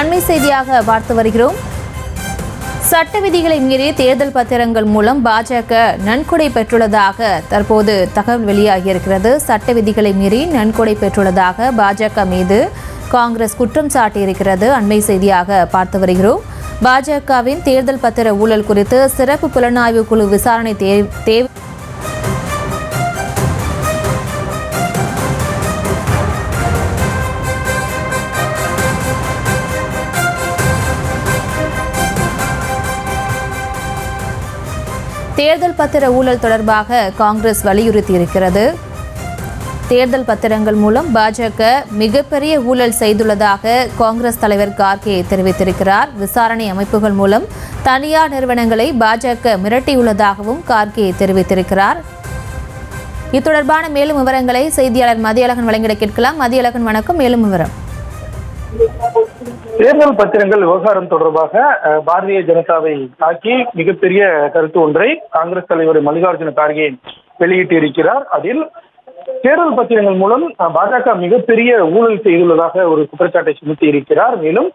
அண்மை செய்தியாக பார்த்து வருகிறோம். சட்ட விதிகளை மீறி தேர்தல் பத்திரங்கள் மூலம் பாஜக நன்கொடை பெற்றுள்ளதாக தற்போது தகவல் வெளியாகியிருக்கிறது. சட்ட விதிகளை மீறி நன்கொடை பெற்றுள்ளதாக பாஜக மீது காங்கிரஸ் குற்றம் சாட்டியிருக்கிறது. அண்மை செய்தியாக பார்த்து வருகிறோம். பாஜகவின் தேர்தல் பத்திர ஊழல் குறித்து சிறப்பு புலனாய்வு குழு விசாரணை தேவை. தேர்தல் பத்திர ஊழல் தொடர்பாக காங்கிரஸ் வலியுறுத்தியிருக்கிறது. தேர்தல் பத்திரங்கள் மூலம் பாஜக மிகப்பெரிய ஊழல் செய்துள்ளதாக காங்கிரஸ் தலைவர் கார்கே தெரிவித்திருக்கிறார். விசாரணை அமைப்புகள் மூலம் தனியார் நிறுவனங்களை பாஜக மிரட்டியுள்ளதாகவும் கார்கே தெரிவித்திருக்கிறார். இது தொடர்பான மேலும் விவரங்களை செய்தியாளர் மதியழகன் வழங்கிட கேட்கலாம். மதியழகன் வணக்கம். மேலும் விவரம். தேர்தல் பத்திரங்கள் விவகாரம் தொடர்பாக பாரதிய ஜனதாவை தாக்கி மிகப்பெரிய கருத்து ஒன்றை காங்கிரஸ் தலைவர் மல்லிகார்ஜுன கார்கே வெளியிட்டிருக்கிறார். அதில் தேர்தல் பத்திரங்கள் மூலம் பாஜக மிகப்பெரிய ஊழல் செய்துள்ளதாக ஒரு குற்றச்சாட்டை சுமத்தி இருக்கிறார். மேலும்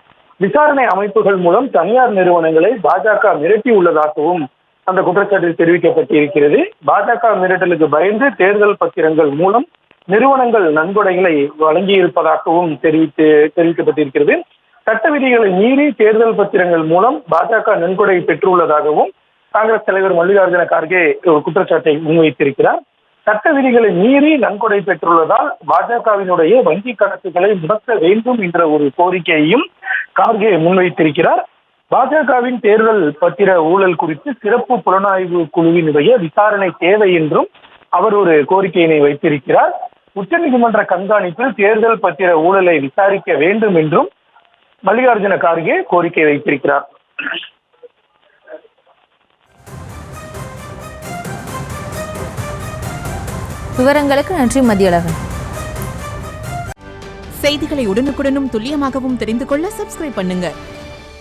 விசாரணை அமைப்புகள் மூலம் தனியார் நிறுவனங்களை பாஜக மிரட்டி உள்ளதாகவும் அந்த குற்றச்சாட்டில் தெரிவிக்கப்பட்டிருக்கிறது. பாஜக மிரட்டலுக்கு பயந்து தேர்தல் பத்திரங்கள் மூலம் நிறுவனங்கள் நன்கொடைகளை வழங்கியிருப்பதாகவும் தெரிவிக்கப்பட்டிருக்கிறது. சட்ட விதிகளை மீறி தேர்தல் பத்திரங்கள் மூலம் பாஜக நன்கொடை பெற்றுள்ளதாகவும் காங்கிரஸ் தலைவர் மல்லிகார்ஜுன கார்கே ஒரு குற்றச்சாட்டை முன்வைத்திருக்கிறார். சட்ட விதிகளை மீறி நன்கொடை பெற்றுள்ளதால் பாஜகவினுடைய வங்கி கணக்குகளை முடக்க வேண்டும் என்ற ஒரு கோரிக்கையையும் கார்கே முன்வைத்திருக்கிறார். பாஜகவின் தேர்தல் பத்திர ஊழல் குறித்து சிறப்பு புலனாய்வு குழுவினுடைய விசாரணை தேவை என்றும் அவர் ஒரு கோரிக்கையினை வைத்திருக்கிறார். உச்சநீதிமன்ற கண்காணிப்பில் தேர்தல் பத்திர ஊழலை விசாரிக்க வேண்டும் என்றும் மல்லிகார்ஜுன கார்கே கோரிக்கை வைத்திருக்கிறார். விவரங்களுக்கு நன்றி மதியழகன். செய்திகளை உடனுக்குடனும் துல்லியமாகவும் தெரிந்து கொள்ள சப்ஸ்கிரைப் பண்ணுங்க.